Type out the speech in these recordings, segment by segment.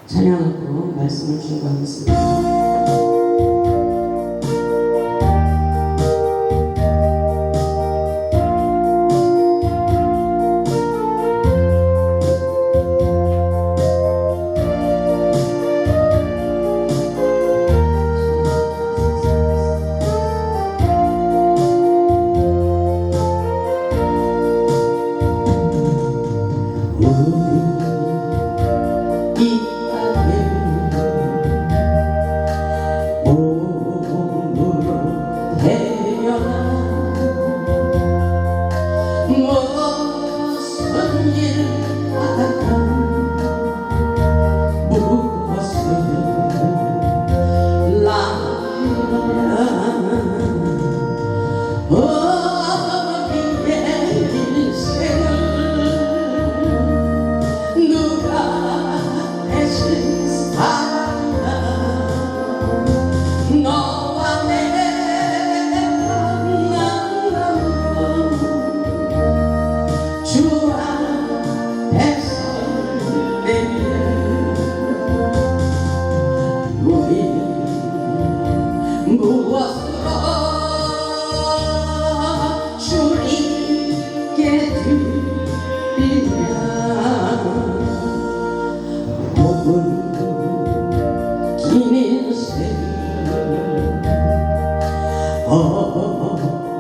찬양하고 말씀을 준비하겠습니다.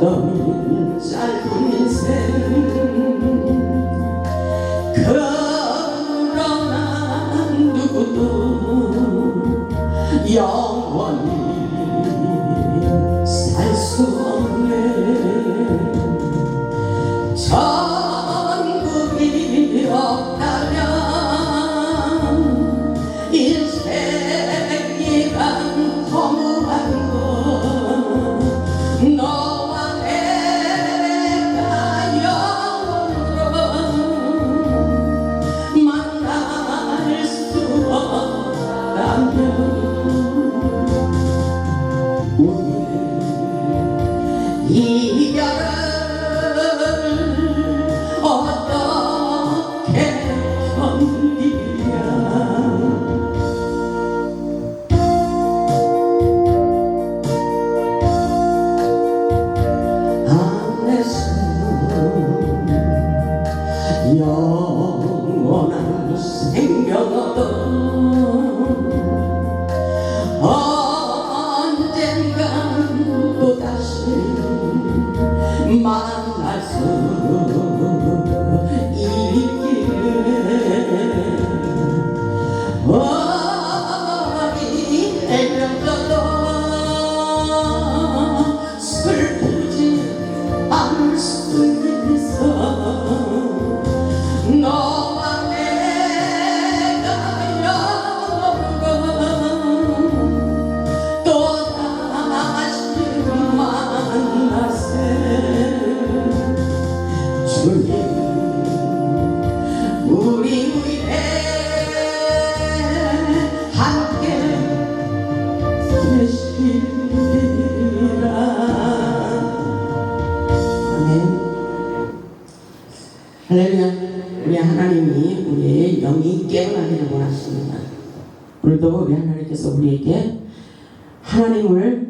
어떤 짧은 인생 그러나 누구도 영원히 살 수 없네. 천국이 없다면 인생이란 허무한 것 너와 내가 영원으로 만날 수 없다면 이별을 어떻게 견디랴. 안에서 영원한 생명도 언젠간 또다시 만날 수 있기를. 어린 해병도 슬프지 않을 수 있어. 너와 내가 영원으로 또다시 만나세. 주님 우리 위해 함께 계시리라. 아멘. 할렐루야. 우리 하나님이 우리의 영이 깨어나기를 원하십니다. 오늘도 우리 하나님께서 우리에게 하나님을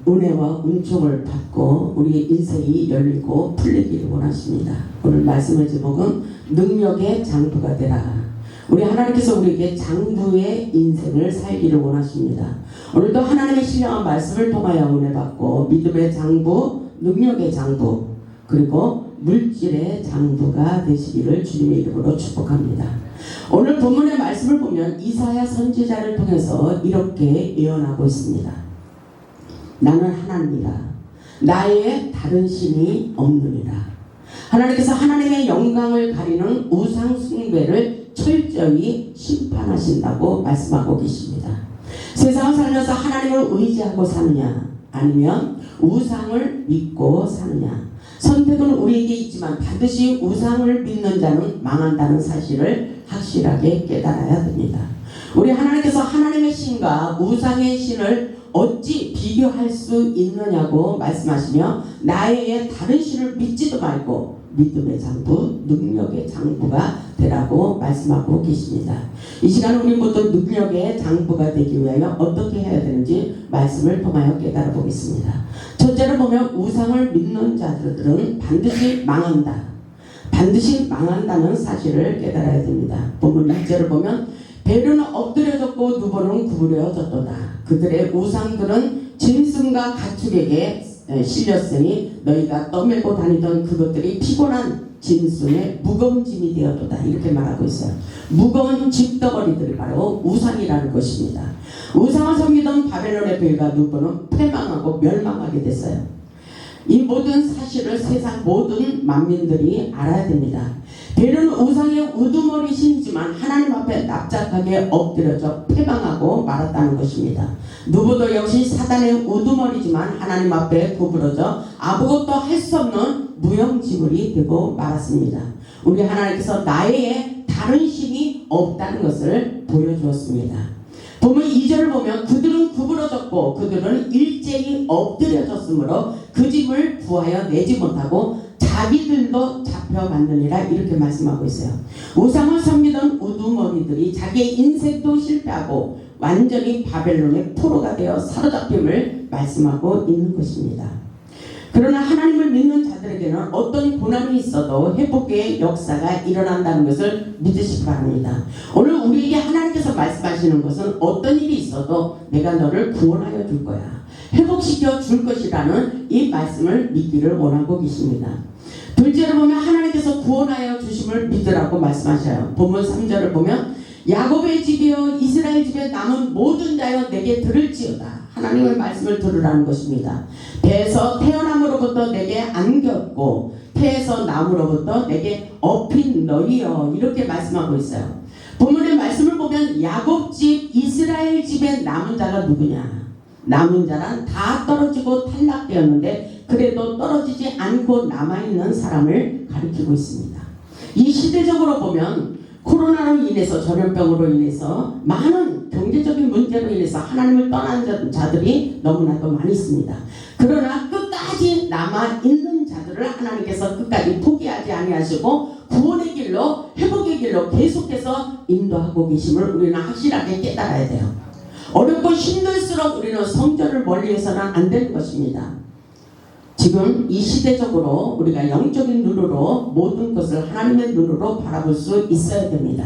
은혜와 은총을 받고 우리의 인생이 열리고 풀리기를 원하십니다. 오늘 말씀의 제목은 능력의 장부가 되라. 우리 하나님께서 우리에게 장부의 인생을 살기를 원하십니다. 오늘도 하나님의 신령한 말씀을 통하여 은혜 받고 믿음의 장부, 능력의 장부, 그리고 물질의 장부가 되시기를 주님의 이름으로 축복합니다. 오늘 본문의 말씀을 보면 이사야 선지자를 통해서 이렇게 예언하고 있습니다. 나는 하나님이라 나의 다른 신이 없느니라. 하나님께서 하나님의 영광을 가리는 우상 숭배를 철저히 심판하신다고 말씀하고 계십니다. 세상을 살면서 하나님을 의지하고 사느냐 아니면 우상을 믿고 사느냐, 선택은 우리에게 있지만 반드시 우상을 믿는 자는 망한다는 사실을 확실하게 깨달아야 됩니다. 우리 하나님께서 하나님의 신과 우상의 신을 어찌 비교할 수 있느냐고 말씀하시며 나의 다른 신을 믿지도 말고 믿음의 장부, 능력의 장부가 되라고 말씀하고 계십니다. 이 시간 우리 모두 능력의 장부가 되기 위하여 어떻게 해야 되는지 말씀을 통하여 깨달아 보겠습니다. 첫째로 보면 우상을 믿는 자들은 반드시 망한다. 반드시 망한다는 사실을 깨달아야 됩니다. 본문 1절을 보면 베르는 엎드려졌고 누보는 구부려졌도다. 그들의 우상들은 짐승과 가축에게 실렸으니 너희가 떠밀고 다니던 그것들이 피곤한 짐승의 무거운 짐이 되었도다. 이렇게 말하고 있어요. 무거운 짐덩어리들이 바로 우상이라는 것입니다. 우상을 섬기던 바벨론의 벨과 누보는 패망하고 멸망하게 됐어요. 이 모든 사실을 세상 모든 만민들이 알아야 됩니다. 벨은 우상의 우두머리 신이지만 하나님 앞에 납작하게 엎드려져 패망하고 말았다는 것입니다. 누구도 역시 사단의 우두머리지만 하나님 앞에 구부러져 아무것도 할 수 없는 무용지물이 되고 말았습니다. 우리 하나님께서 나의 다른 신이 없다는 것을 보여주었습니다. 보면 2절을 보면 그들은 구부러졌고 그들은 일제히 엎드려졌으므로 그 짐을 구하여 내지 못하고 자기들도 잡혀갔느니라 이렇게 말씀하고 있어요. 우상을 섬기던 우두머리들이 자기의 인생도 실패하고 완전히 바벨론의 포로가 되어 사로잡힘을 말씀하고 있는 것입니다. 그러나 하나님을 믿는 자들에게는 어떤 고난이 있어도 회복의 역사가 일어난다는 것을 믿으시기 바랍니다. 오늘 우리에게 하나님께서 말씀하시는 것은 어떤 일이 있어도 내가 너를 구원하여 줄 거야, 회복시켜 줄 것이라는 이 말씀을 믿기를 원하고 계십니다. 둘째로 보면 하나님께서 구원하여 주심을 믿으라고 말씀하셔요. 본문 3절을 보면 야곱의 집이여 이스라엘 집에 남은 모든 자여 내게 들을지어다. 하나님의 말씀을 들으라는 것입니다. 배에서 태어남으로부터 내게 안겼고 태에서 남으로부터 내게 업힌 너희여 이렇게 말씀하고 있어요. 본문의 말씀을 보면 야곱 집 이스라엘 집에 남은 자가 누구냐? 남은 자란 다 떨어지고 탈락되었는데 그래도 떨어지지 않고 남아있는 사람을 가리키고 있습니다. 이 시대적으로 보면 코로나로 인해서 전염병으로 인해서 많은 경제적인 문제로 인해서 하나님을 떠난 자들이 너무나도 많이 있습니다. 그러나 끝까지 남아있는 자들을 하나님께서 끝까지 포기하지 아니하시고 구원의 길로 회복의 길로 계속해서 인도하고 계심을 우리는 확실하게 깨달아야 돼요. 어렵고 힘들수록 우리는 성전을 멀리해서는 안 되는 것입니다. 지금 이 시대적으로 우리가 영적인 눈으로 모든 것을 하나님의 눈으로 바라볼 수 있어야 됩니다.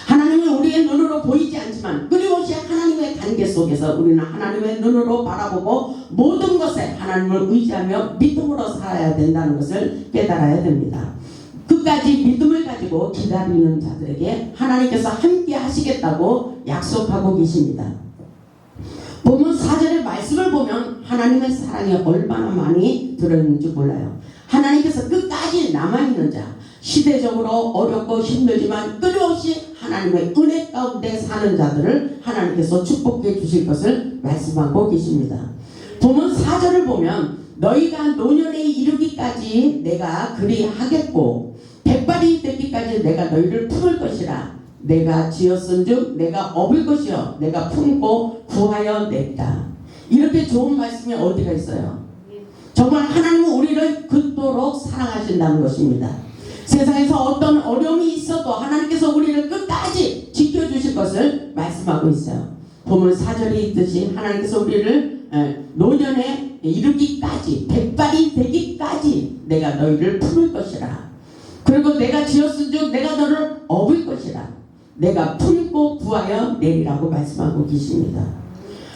하나님은 우리의 눈으로 보이지 않지만 끊임없이 하나님의 관계 속에서 우리는 하나님의 눈으로 바라보고 모든 것에 하나님을 의지하며 믿음으로 살아야 된다는 것을 깨달아야 됩니다. 끝까지 믿음을 가지고 기다리는 자들에게 하나님께서 함께 하시겠다고 약속하고 계십니다. 보면 4절의 말씀을 보면 하나님의 사랑이 얼마나 많이 들어있는지 몰라요. 하나님께서 끝까지 남아있는 자, 시대적으로 어렵고 힘들지만 끊임없이 하나님의 은혜 가운데 사는 자들을 하나님께서 축복해 주실 것을 말씀하고 계십니다. 보면 4절을 보면 너희가 노년에 이르기까지 내가 그리 하겠고 백발이 되기까지 내가 너희를 품을 것이라. 내가 지었은즉 내가 업을 것이요 내가 품고 구하여 냈다. 이렇게 좋은 말씀이 어디가 있어요? 정말 하나님은 우리를 그토록 사랑하신다는 것입니다. 세상에서 어떤 어려움이 있어도 하나님께서 우리를 끝까지 지켜주실 것을 말씀하고 있어요. 보면 4절이 있듯이 하나님께서 우리를 노년에 이르기까지 백발이 되기까지 내가 너희를 품을 것이라. 그리고 내가 지었은즉 내가 너를 업을 것이라. 내가 품고 구하여 내리라고 말씀하고 계십니다.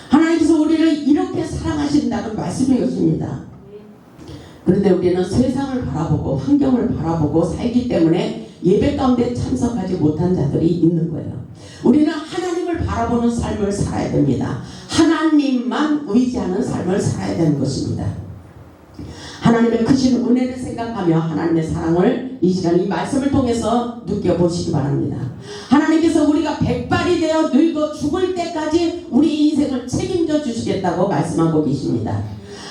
하나님께서 우리를 이렇게 사랑하신다는 말씀이 것입니다. 그런데 우리는 세상을 바라보고 환경을 바라보고 살기 때문에 예배 가운데 참석하지 못한 자들이 있는 거예요. 우리는 하나님을 바라보는 삶을 살아야 됩니다. 하나님만 의지하는 삶을 살아야 되는 것입니다. 하나님의 크신 은혜를 생각하며 하나님의 사랑을 이 시간 이 말씀을 통해서 느껴보시기 바랍니다. 하나님께서 우리가 백발이 되어 늙어 죽을 때까지 우리 인생을 책임져 주시겠다고 말씀하고 계십니다.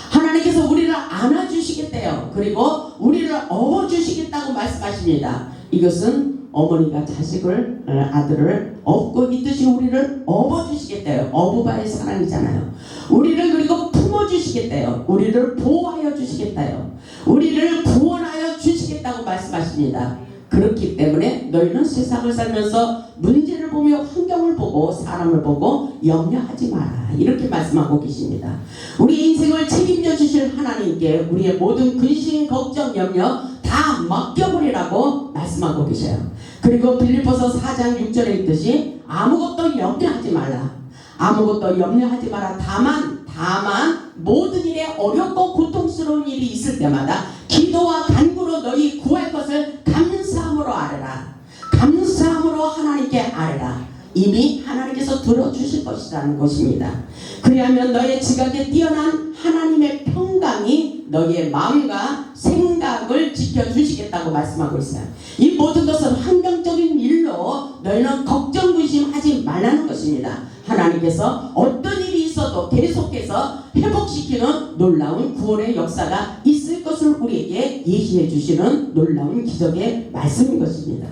하나님께서 우리를 안아주시겠대요. 그리고 우리를 업어주시겠다고 말씀하십니다. 이것은 어머니가 자식을 아들을 업고 있듯이 우리를 업어주시겠대요. 어부바의 사랑이잖아요. 우리를 그리고 품어주시겠대요. 우리를 보호하여 주시겠대요. 우리를 구원하여 주시겠대요. 고치겠다고 말씀하십니다. 그렇기 때문에 너희는 세상을 살면서 문제를 보며 환경을 보고 사람을 보고 염려하지 마라. 이렇게 말씀하고 계십니다. 우리 인생을 책임져 주실 하나님께 우리의 모든 근심, 걱정, 염려 다 맡겨버리라고 말씀하고 계셔요. 그리고 빌립보서 4장 6절에 있듯이 아무것도 염려하지 말라. 아무것도 염려하지 마라. 다만 모든 일에 어렵고 고통스러운 일이 있을 때마다 기도와 간구로 너희 구할 것을 감사함으로 아뢰라. 감사함으로 하나님께 아뢰라. 이미 하나님께서 들어주실 것이라는 것입니다. 그리하면 너의 지각에 뛰어난 하나님의 평강이 너희의 마음과 생각을 지켜주시겠다고 말씀하고 있어요. 이 모든 것은 환경적인 일로 너희는 걱정 근심하지 말라는 것입니다. 하나님께서 어떤 일이 있어도 계속해서 회복시키는 놀라운 구원의 역사가 있을 것을 우리에게 예시해 주시는 놀라운 기적의 말씀인 것입니다.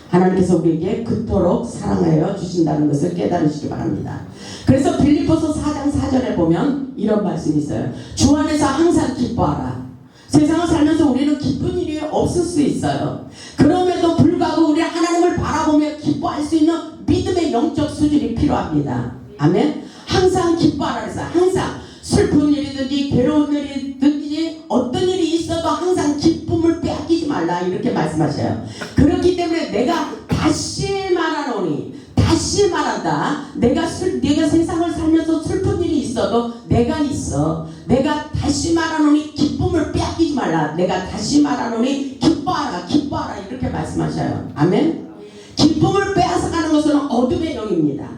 하나님께서 우리에게 그토록 사랑하여 주신다는 것을 깨달으시기 바랍니다. 그래서 빌립보서 4장 4절에 보면 이런 말씀이 있어요. 주 안에서 항상 기뻐하라. 세상을 살면서 우리는 기쁜 일이 없을 수 있어요. 그럼에도 불구하고 우리는 하나님을 바라보며 기뻐할 수 있는 믿음의 영적 수준이 필요합니다. 아멘. 항상 기뻐하라 그랬어요. 항상 슬픈 일이든지 괴로운 일이든지 어떤 일이 있어도 항상 기쁨을 빼앗기지 말라 이렇게 말씀하셔요. 그렇기 때문에 내가 다시 말한다. 내가 세상을 살면서 슬픈 일이 있어도 내가 있어. 내가 다시 말하노니 기쁨을 빼앗기지 말라. 내가 다시 말하노니 기뻐하라 이렇게 말씀하셔요. 아멘. 기쁨을 빼앗아가는 것은 어둠의 영입니다.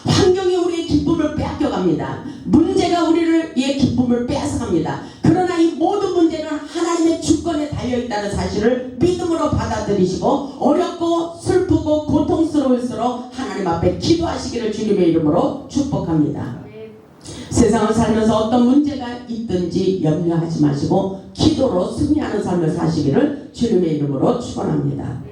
환경이 우리의 기쁨을 빼앗겨갑니다. 문제가 우리의 기쁨을 빼앗아갑니다. 그러나 이 모든 문제는 하나님의 주권에 달려있다는 사실을 믿음으로 받아들이시고 어렵고 슬프고 고통스러울수록 하나님 앞에 기도하시기를 주님의 이름으로 축복합니다. 세상을 살면서 어떤 문제가 있든지 염려하지 마시고 기도로 승리하는 삶을 사시기를 주님의 이름으로 축원합니다.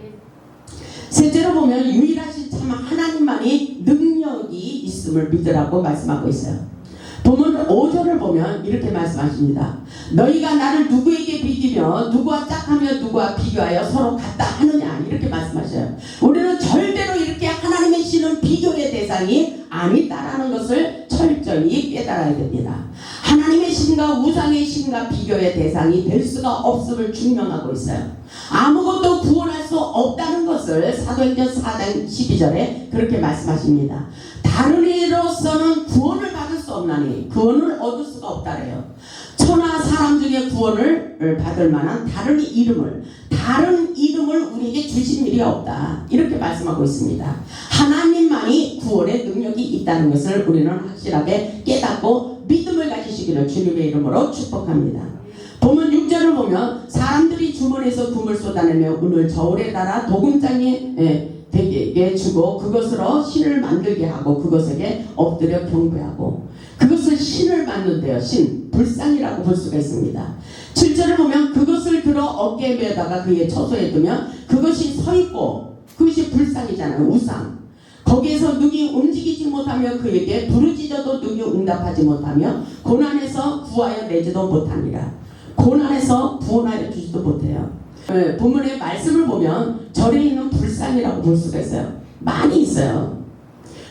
셋째로 보면 유일하신 참 하나님만이 능력이 있음을 믿으라고 말씀하고 있어요. 본문 5절을 보면 이렇게 말씀하십니다. 너희가 나를 누구에게 비기며 누구와 짝하며 누구와 비교하여 서로 같다 하느냐 이렇게 말씀하셔요. 우리는 절대로 이렇게 하나님의 신은 비교의 대상이 아니다라는 것을 철저히 깨달아야 됩니다. 하나님의 신과 우상의 신과 비교의 대상이 될 수가 없음을 증명하고 있어요. 아무것도 구원할 수 없다는 것을 사도행전 4장 12절에 그렇게 말씀하십니다. 다른 이로서는 구원을 받을 수 없나니 구원을 얻을 수가 없다래요. 천하 사람 중에 구원을 받을 만한 다른 이름을 우리에게 주신 일이 없다 이렇게 말씀하고 있습니다. 하나님만이 구원의 능력이 있다는 것을 우리는 확실하게 깨닫고 믿음을 가지시기를 주님의 이름으로 축복합니다. 본문 6절을 보면 사람들이 주머니에서 금을 쏟아내며 은을 저울에 달아 도금장에 대게 주고 그것으로 신을 만들게 하고 그것에게 엎드려 경배하고 그것을 신을 만든대요. 신, 불상이라고 볼 수가 있습니다. 7절을 보면 그것을 들어 어깨에 메다가 그의 처소에 두면 그것이 서 있고 그것이 불상이잖아요. 우상. 거기에서 눈이 움직이지 못하며 그에게 부르짖어도 눈이 응답하지 못하며 고난에서 구하여 내지도 못하니라. 고난에서 구원하여 주지도 못해요. 본문의 말씀을 보면 절에 있는 불상이라고 볼 수가 있어요. 많이 있어요.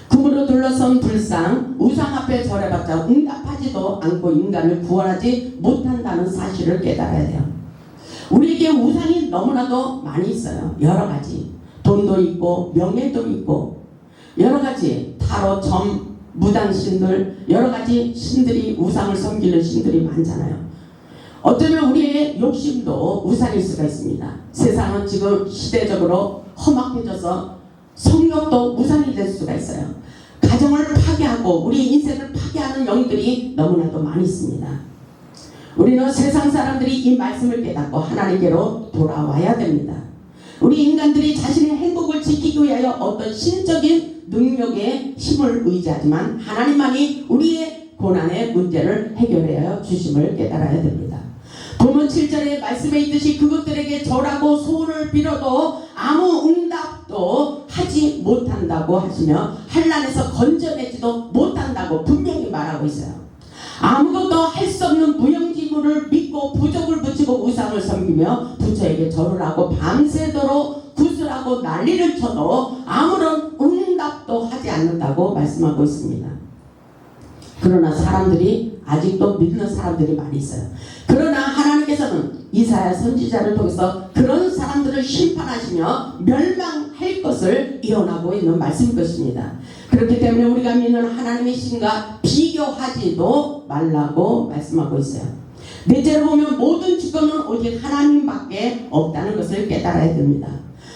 금으로 둘러선 불상, 우상 앞에 절해봤자 응답하지도 않고 인간을 구원하지 못한다는 사실을 깨달아야 돼요. 우리에게 우상이 너무나도 많이 있어요. 여러 가지. 돈도 있고 명예도 있고 여러 가지 타로, 점, 무당신들 여러 가지 신들이 우상을 섬기는 신들이 많잖아요. 어쩌면 우리의 욕심도 우상일 수가 있습니다. 세상은 지금 시대적으로 험악해져서 성욕도 우상이 될 수가 있어요. 가정을 파괴하고 우리 인생을 파괴하는 영들이 너무나도 많이 있습니다. 우리는 세상 사람들이 이 말씀을 깨닫고 하나님께로 돌아와야 됩니다. 우리 인간들이 자신의 행복을 지키기 위하여 어떤 신적인 능력의 힘을 의지하지만 하나님만이 우리의 고난의 문제를 해결하여 주심을 깨달아야 됩니다. 본문 7절의 말씀에 있듯이 그것들에게 절하고 소원을 빌어도 아무 응답도 하지 못한다고 하시며 환난에서 건져내지도 못한다고 분명히 말하고 있어요. 아무것도 할 수 없는 무용지 인물을 믿고 부족을 붙이고 우상을 섬기며 부처에게 절을 하고 밤새도록 구슬하고 난리를 쳐도 아무런 응답도 하지 않는다고 말씀하고 있습니다. 그러나 사람들이 아직도 믿는 사람들이 많이 있어요. 그러나 하나님께서는 이사야 선지자를 통해서 그런 사람들을 심판하시며 멸망할 것을 예언하고 있는 말씀인 것입니다. 그렇기 때문에 우리가 믿는 하나님의 신과 비교하지도 말라고 말씀하고 있어요. 넷째로 보면 모든 주권은 오직 하나님밖에 없다는 것을 깨달아야 됩니다.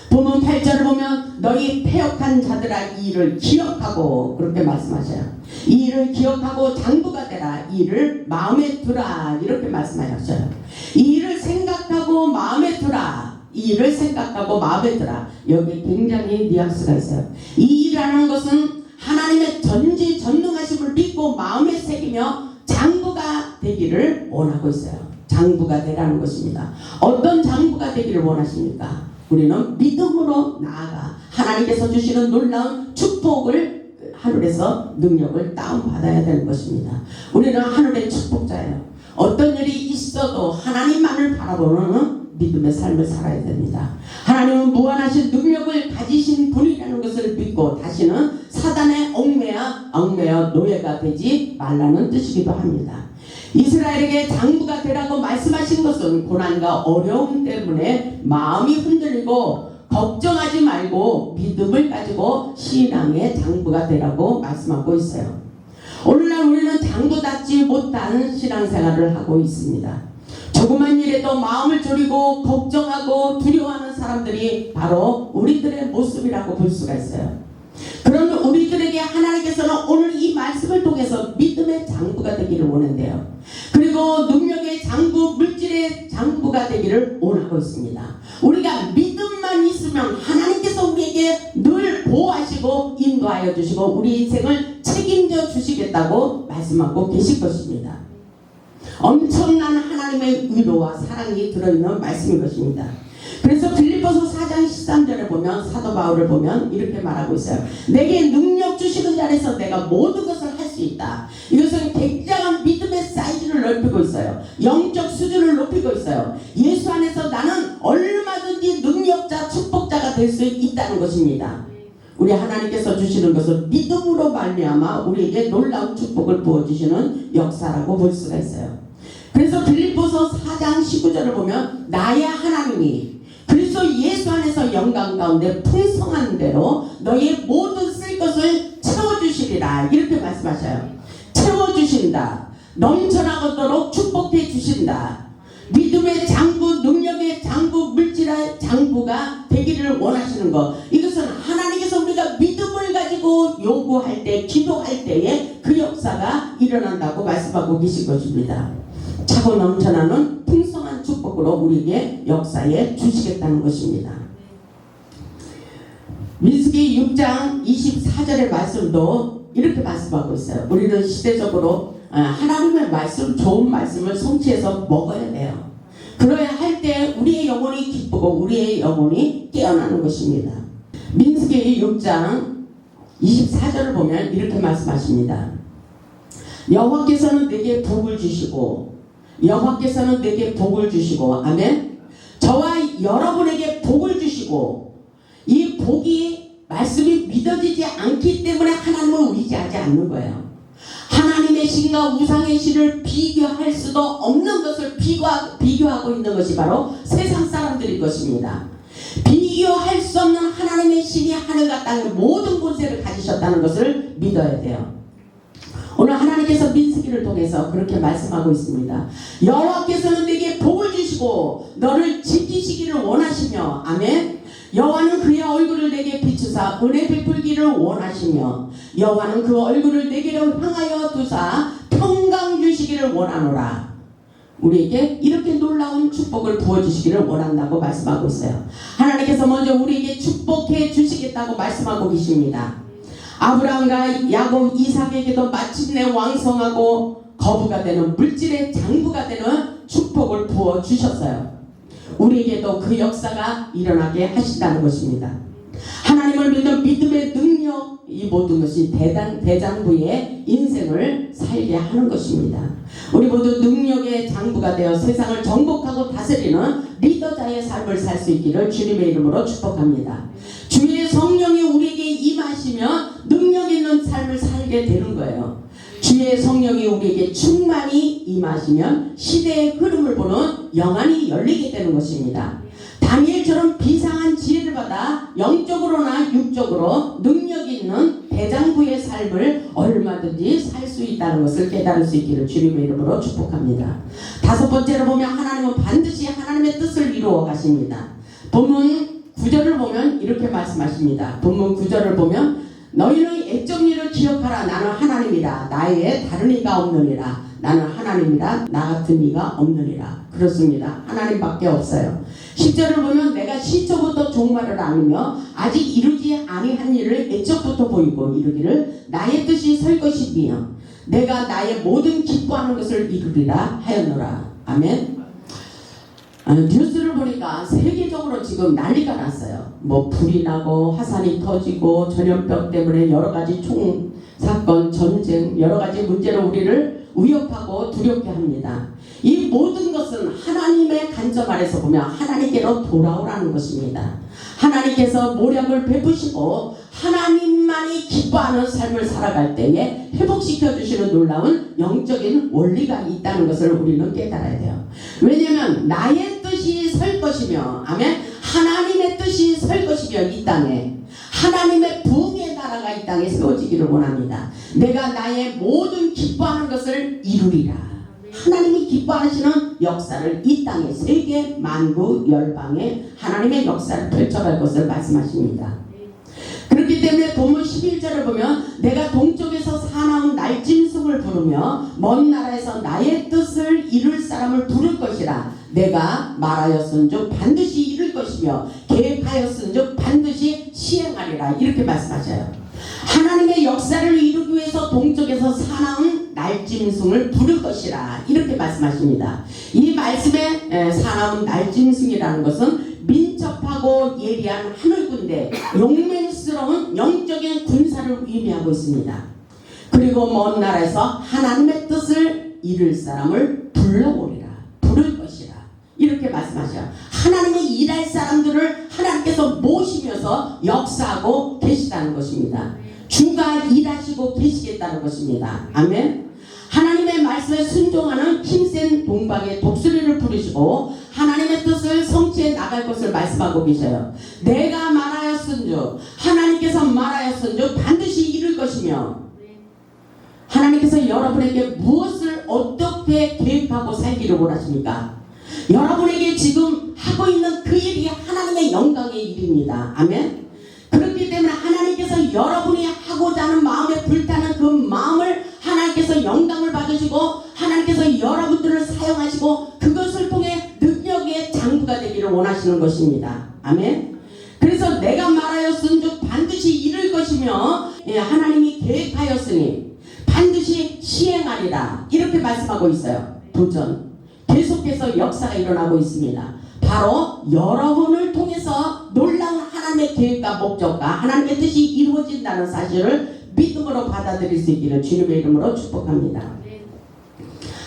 본문 8절을 보면 너희 패역한 자들아 이 일을 기억하고 그렇게 말씀하셔요. 이 일을 기억하고 장부가 되라. 이 일을 마음에 두라. 이렇게 말씀하셨어요. 이 일을 생각하고 마음에 두라. 이 일을 생각하고 마음에 두라. 여기 굉장히 뉘앙스가 있어요. 이 일이라는 것은 하나님의 전지전능하심을 믿고 마음에 새기며 장부가 되기를 원하고 있어요. 장부가 되라는 것입니다. 어떤 장부가 되기를 원하십니까? 우리는 믿음으로 나아가 하나님께서 주시는 놀라운 축복을 하늘에서 능력을 다운받아야 되는 것입니다. 우리는 하늘의 축복자예요. 어떤 일이 있어도 하나님만을 바라보는 믿음의 삶을 살아야 됩니다. 하나님은 무한하신 능력을 가지신 분이라는 것을 믿고 다시는 사단의 얽매여 노예가 되지 말라는 뜻이기도 합니다. 이스라엘에게 장부가 되라고 말씀하신 것은 고난과 어려움 때문에 마음이 흔들리고 걱정하지 말고 믿음을 가지고 신앙의 장부가 되라고 말씀하고 있어요. 오늘날 우리는 장부답지 못한 신앙생활을 하고 있습니다. 조그만 일에도 마음을 졸이고 걱정하고 두려워하는 사람들이 바로 우리들의 모습이라고 볼 수가 있어요. 그런 우리들에게 하나님께서는 오늘 이 말씀을 통해서 믿음의 장부가 되기를 원한대요. 그리고 능력의 장부, 물질의 장부가 되기를 원하고 있습니다. 우리가 믿음만 있으면 하나님께서 우리에게 늘 보호하시고 인도하여 주시고 우리 인생을 책임져 주시겠다고 말씀하고 계실 것입니다. 엄청난 하나님의 의로와 사랑이 들어있는 말씀인 것입니다. 그래서 빌립보서 4장 13절에 보면 사도 바울을 보면 이렇게 말하고 있어요. 내게 능력 주시는 자에서 내가 모든 것을 할 수 있다. 이것은 굉장한 믿음의 사이즈를 넓히고 있어요. 영적 수준을 높이고 있어요. 예수 안에서 나는 얼마든지 능력자, 축복자가 될 수 있다는 것입니다. 우리 하나님께서 주시는 것을 믿음으로 말미암아 우리에게 놀라운 축복을 부어주시는 역사라고 볼 수가 있어요. 그래서 빌립보서 4장 19절을 보면 나의 하나님이 그리스도 예수 안에서 영광 가운데 풍성한 대로 너희의 모든 쓸 것을 채워주시리라 이렇게 말씀하셔요. 채워주신다. 넘쳐나도록 축복해 주신다. 믿음의 장부, 능력의 장부, 물질의 장부가 되기를 원하시는 것. 이것은 하나님께서 우리가 믿음을 가지고 요구할 때, 기도할 때에 그 역사가 일어난다고 말씀하고 계신 것입니다. 차고 넘쳐나는 풍성한 축복으로 우리에게 역사에 주시겠다는 것입니다. 민수기 6장 24절의 말씀도 이렇게 말씀하고 있어요. 우리는 시대적으로 하나님의 말씀, 좋은 말씀을 성취해서 먹어야 돼요. 그래야 할 때 우리의 영혼이 기쁘고 우리의 영혼이 깨어나는 것입니다. 민수기 6장 24절을 보면 이렇게 말씀하십니다. 여호와께서는 내게 복을 주시고 여호와께서는 내게 복을 주시고 아멘. 저와 여러분에게 복을 주시고 이 복이 말씀이 믿어지지 않기 때문에 하나님을 의지하지 않는 거예요. 하나님의 신과 우상의 신을 비교할 수도 없는 것을 비교하고 있는 것이 바로 세상 사람들일 것입니다. 비교할 수 없는 하나님의 신이 하늘과 땅의 모든 권세를 가지셨다는 것을 믿어야 돼요. 오늘 하나님께서 민수기를 통해서 그렇게 말씀하고 있습니다. 여호와께서는 내게 복을 주시고 너를 지키시기를 원하시며 아멘. 여호와는 그의 얼굴을 내게 비추사 은혜 베풀기를 원하시며 여호와는 그 얼굴을 내게로 향하여 두사 평강 주시기를 원하노라. 우리에게 이렇게 놀라운 축복을 부어주시기를 원한다고 말씀하고 있어요. 하나님께서 먼저 우리에게 축복해 주시겠다고 말씀하고 계십니다. 아브라함과 야곱, 이삭에게도 마침내 왕성하고 거부가 되는 물질의 장부가 되는 축복을 부어주셨어요. 우리에게도 그 역사가 일어나게 하신다는 것입니다. 하나님은 하나님을 믿는 믿음의 능력, 이 모든 것이 대장부의 인생을 살게 하는 것입니다. 우리 모두 능력의 장부가 되어 세상을 정복하고 다스리는 리더자의 삶을 살 수 있기를 주님의 이름으로 축복합니다. 주의 성령이 우리에게 임하시면 능력 있는 삶을 살게 되는 거예요. 주의 성령이 우리에게 충만히 임하시면 시대의 흐름을 보는 영안이 열리게 되는 것입니다. 다니엘처럼 비상한 지혜를 받아 영적으로나 육적으로 능력 있는 대장부의 삶을 얼마든지 살 수 있다는 것을 깨달을 수 있기를 주님의 이름으로 축복합니다. 다섯 번째로 보면 하나님은 반드시 하나님의 뜻을 이루어 가십니다. 본문 9절을 보면 이렇게 말씀하십니다. 본문 9절을 보면 너희는 애적 일을 기억하라. 나는 하나님이라. 나의 다른 이가 없느니라. 나는 하나님이라. 나 같은 이가 없느니라. 그렇습니다. 하나님밖에 없어요. 10절을 보면 내가 시초부터 종말을 아느며 아직 이루지 아니한 일을 애적부터 보이고 이루기를 나의 뜻이 설 것이며 내가 나의 모든 기뻐하는 것을 이루리라 하였노라. 아멘. 뉴스를 보니까 세계적으로 지금 난리가 났어요. 뭐 불이 나고 화산이 터지고 전염병 때문에 여러 가지 총사건, 전쟁, 여러 가지 문제로 우리를 위협하고 두렵게 합니다. 이 모든 것은 하나님의 관점 아래서 보면 하나님께로 돌아오라는 것입니다. 하나님께서 모력을 베푸시고 하나님만이 기뻐하는 삶을 살아갈 때에 회복시켜 주시는 놀라운 영적인 원리가 있다는 것을 우리는 깨달아야 돼요. 왜냐하면 나의 뜻이 설 것이며 아멘, 하나님의 뜻이 설 것이며 이 땅에 하나님의 부흥의 나라가 이 땅에 세워지기를 원합니다. 내가 나의 모든 기뻐하는 것을 이루리라. 하나님이 기뻐하시는 역사를 이 땅에 세계 만국 열방에 하나님의 역사를 펼쳐갈 것을 말씀하십니다. 그렇기 때문에 본문 11절을 보면 내가 동쪽에서 사나운 날짐승을 부르며 먼 나라에서 나의 뜻을 이룰 사람을 부를 것이라. 내가 말하였은즉 반드시 이룰 것이며 계획하였은즉 반드시 시행하리라. 이렇게 말씀하셔요. 하나님의 역사를 이루기 위해서 동쪽에서 사나운 날짐승을 부를 것이라. 이렇게 말씀하십니다. 이 말씀에 사나운 날짐승이라는 것은 민첩하고 예리한 하늘군대, 용맹스러운 영적인 군사를 의미하고 있습니다. 그리고 먼 나라에서 하나님의 뜻을 이룰 사람을 불러오리라. 부를 것이라. 이렇게 말씀하셔요. 하나님의 일할 사람들을 하나님께서 모시면서 역사하고 계시다는 것입니다. 주가 일하시고 계시겠다는 것입니다. 아멘. 하나님의 말씀에 순종하는 힘센 동방의 독수리를 부르시고 하나님의 뜻을 성취해 나갈 것을 말씀하고 계셔요. 내가 말하였은즉, 하나님께서 말하였은즉 반드시 이룰 것이며, 하나님께서 여러분에게 무엇을 어떻게 계획하고 살기를 원하십니까? 여러분에게 지금 하고 있는 그 일이 하나님의 영광의 일입니다. 아멘. 그렇기 때문에 하나님께서 여러분이 하고자 하는 마음에 불타는 그 마음을 하나님께서 영광을 받으시고 하나님께서 여러분들을 사용하시고 그것을 통해 능력의 장부가 되기를 원하시는 것입니다. 아멘. 그래서 내가 말하였은즉 반드시 이룰 것이며 하나님이 계획하였으니 반드시 시행하리라. 이렇게 말씀하고 있어요. 도전. 계속해서 역사가 일어나고 있습니다. 바로 여러분을 통해서 놀라운 하나님의 계획과 목적과 하나님의 뜻이 이루어진다는 사실을 믿음으로 받아들일 수 있기를 주님의 이름으로 축복합니다.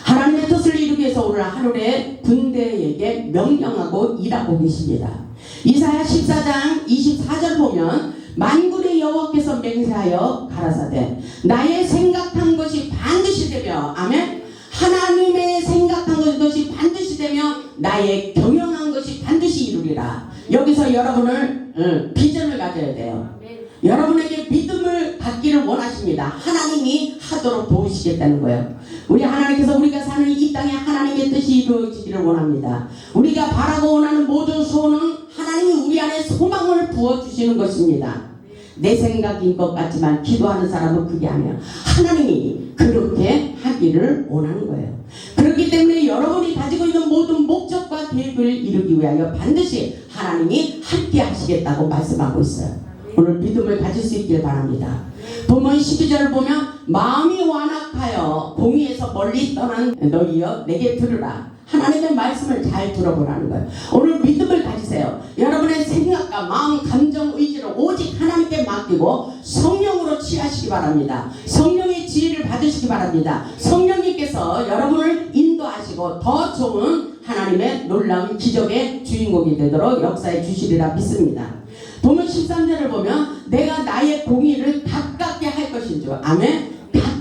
하나님의 뜻을 이루기 위해서 오늘 하늘의 군대에게 명령하고 일하고 계십니다. 이사야 14장 24절 보면 만군의 여호와께서 맹세하여 가라사대 나의 생각한 것이 반드시 되며 아멘. 하나님의 생각한 것이 반드시 되며 나의 경영한 것이 반드시 이루리라. 여기서 여러분을 비전을 가져야 돼요. 여러분에게 믿음을 갖기를 원하십니다. 하나님이 하도록 도우시겠다는 거예요. 우리 하나님께서 우리가 사는 이 땅에 하나님의 뜻이 이루어지기를 원합니다. 우리가 바라고 원하는 모든 소원은 하나님이 우리 안에 소망을 부어주시는 것입니다. 내 생각인 것 같지만 기도하는 사람은 그게 아니에요. 하나님이 그렇게 하기를 원하는 거예요. 그렇기 때문에 여러분이 가지고 있는 모든 목적과 계획을 이루기 위하여 반드시 하나님이 함께 하시겠다고 말씀하고 있어요. 오늘 믿음을 가질 수 있길 바랍니다. 본문 12절을 보면 마음이 완악하여 공의에서 멀리 떠난 너희여 내게 들으라. 하나님의 말씀을 잘 들어보라는 거예요. 오늘 믿음을 가지세요. 여러분의 생각과 마음, 감정, 의지를 오직 하나님께 맡기고 성령으로 취하시기 바랍니다. 성령의 지혜를 받으시기 바랍니다. 성령님께서 여러분을 인도하시고 더 좋은 하나님의 놀라운 기적의 주인공이 되도록 역사해 주시리라 믿습니다. 본문 13절을 보면 내가 나의 공의를 가깝게 할 것인 줄, 아멘.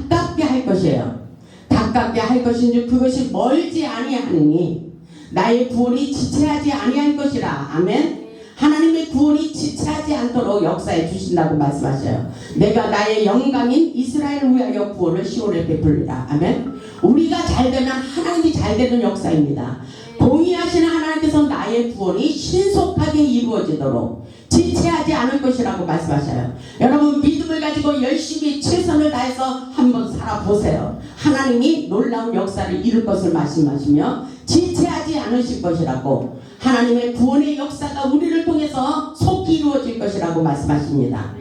가깝게 할 것이에요. 가깝게 할 것인 줄, 그것이 멀지 아니하느니 나의 구원이 지체하지 아니할 것이라. 아멘. 하나님의 구원이 지체하지 않도록 역사해 주신다고 말씀하셔요. 내가 나의 영광인 이스라엘을 위하여 구원을 시온에 베풀리라. 아멘. 우리가 잘되면 하나님이 잘되는 역사입니다. 공의하시는 하나님께서 나의 구원이 신속하게 이루어지도록 지체하지 않을 것이라고 말씀하셔요. 여러분 믿음을 가지고 열심히 최선을 다해서 한번 살아보세요. 하나님이 놀라운 역사를 이룰 것을 말씀하시며 지체하지 않으실 것이라고, 하나님의 구원의 역사가 우리를 통해서 속히 이루어질 것이라고 말씀하십니다.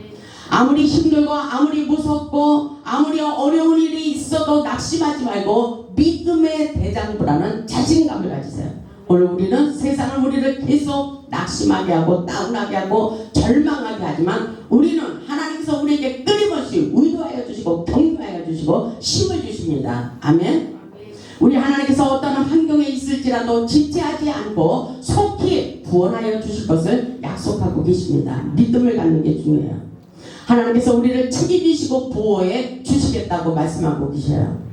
아무리 힘들고 아무리 무섭고 아무리 어려운 일이 있어도 낙심하지 말고 믿음의 대장부라는 자신감을 가지세요. 오늘 우리는 세상은 우리를 계속 낙심하게 하고 다운하게 하고 절망하게 하지만 우리는 하나님께서 우리에게 끊임없이 위로하여 주시고 격려하여 주시고 힘을 주십니다. 아멘. 우리 하나님께서 어떤 환경에 있을지라도 지체하지 않고 속히 구원하여 주실 것을 약속하고 계십니다. 믿음을 갖는 게 중요해요. 하나님께서 우리를 책임지시고 보호해 주시겠다고 말씀하고 계셔요.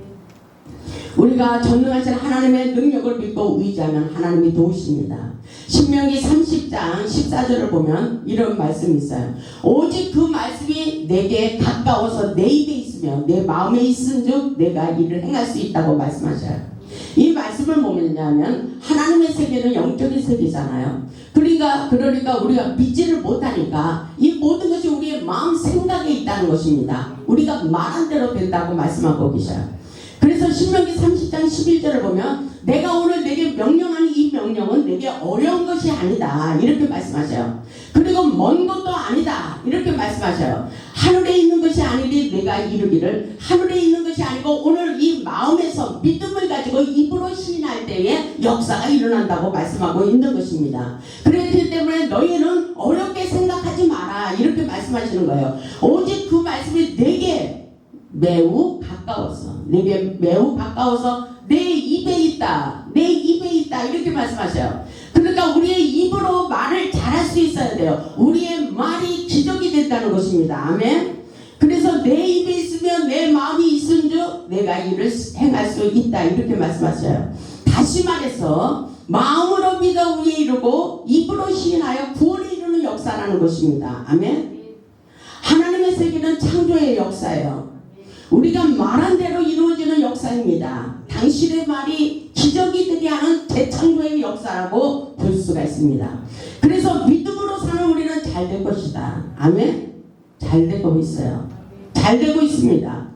우리가 전능하신 하나님의 능력을 믿고 의지하면 하나님이 도우십니다. 신명기 30장 14절을 보면 이런 말씀이 있어요. 오직 그 말씀이 내게 가까워서 내 입에 있으며 내 마음에 있은즉 내가 이를 행할 수 있다고 말씀하셔요. 이 말씀을 뭐냐면 하나님의 세계는 영적인 세계잖아요. 그러니까 우리가 믿지를 못하니까 이 모든 것이 우리의 마음 생각에 있다는 것입니다. 우리가 말한 대로 된다고 말씀하고 계셔요. 그래서 신명기 30장 11절을 보면 내가 오늘 내게 명령하는 이 명령은 내게 어려운 것이 아니다 이렇게 말씀하셔요. 그리고 먼 것도 아니다 이렇게 말씀하셔요. 하늘에 있는 것이 아니리 내가 이르기를, 하늘에 있는 것이 아니고 오늘 이 마음에서 믿음을 가지고 입으로 시인할 때에 역사가 일어난다고 말씀하고 있는 것입니다. 그렇기 때문에 너희는 어렵게 생각하지 마라 이렇게 말씀하시는 거예요. 오직 그 말씀이 내게 매우 가까워서, 내게 매우 가까워서 내 입에 있다, 내 입에 있다 이렇게 말씀하셔요. 그러니까 우리의 입으로 말을 잘할 수 있어야 돼요. 우리의 말이 기적이 된다는 것입니다. 아멘. 그래서 내 입에 있으면 내 마음이 있은즉 내가 이를 행할 수 있다 이렇게 말씀하셔요. 다시 말해서 마음으로 믿어 위에 이루고 입으로 시인하여 구원을 이루는 역사라는 것입니다. 아멘. 하나님의 세계는 창조의 역사예요. 우리가 말한 대로 이루어지는 역사입니다. 당신의 말이 기적이 되게 하는 재창조의 역사라고 볼 수가 있습니다. 그래서 믿음으로 사는 우리는 잘 될 것이다. 아멘. 잘 되고 있어요. 잘 되고 있습니다.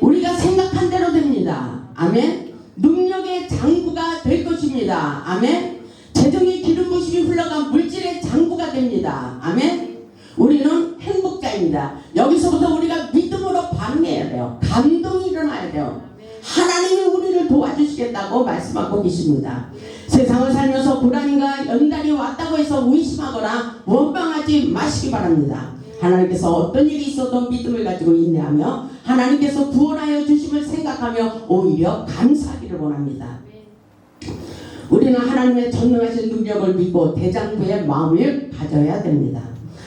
우리가 생각한 대로 됩니다. 아멘. 능력의 장부가 될 것입니다. 아멘. 재정의 기름 부심이 흘러간 물질의 장부가 됩니다. 아멘. 우리는 행복자입니다. 여기서부터 우리가 믿음으로 반응해야 돼요. 감동이 일어나야 돼요. 하나님이 우리를 도와주시겠다고 말씀하고 계십니다. 세상을 살면서 불안과 연단이 왔다고 해서 의심하거나 원망하지 마시기 바랍니다. 하나님께서 어떤 일이 있어도 믿음을 가지고 인내하며 하나님께서 구원하여 주심을 생각하며 오히려 감사하기를 원합니다. 우리는 하나님의 전능하신 능력을 믿고 대장부의 마음을 가져야 됩니다.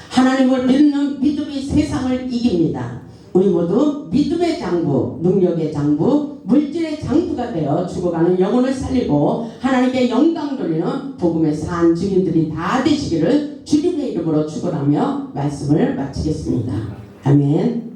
하나님을 믿는 믿음이 세상을 이깁니다. 우리 모두 믿음의 장부, 능력의 장부, 물질의 장부가 되어 죽어가는 영혼을 살리고 하나님께 영광 돌리는 복음의 산 증인들이 다 되시기를 주님의 이름으로 축원하며 말씀을 마치겠습니다. 아멘.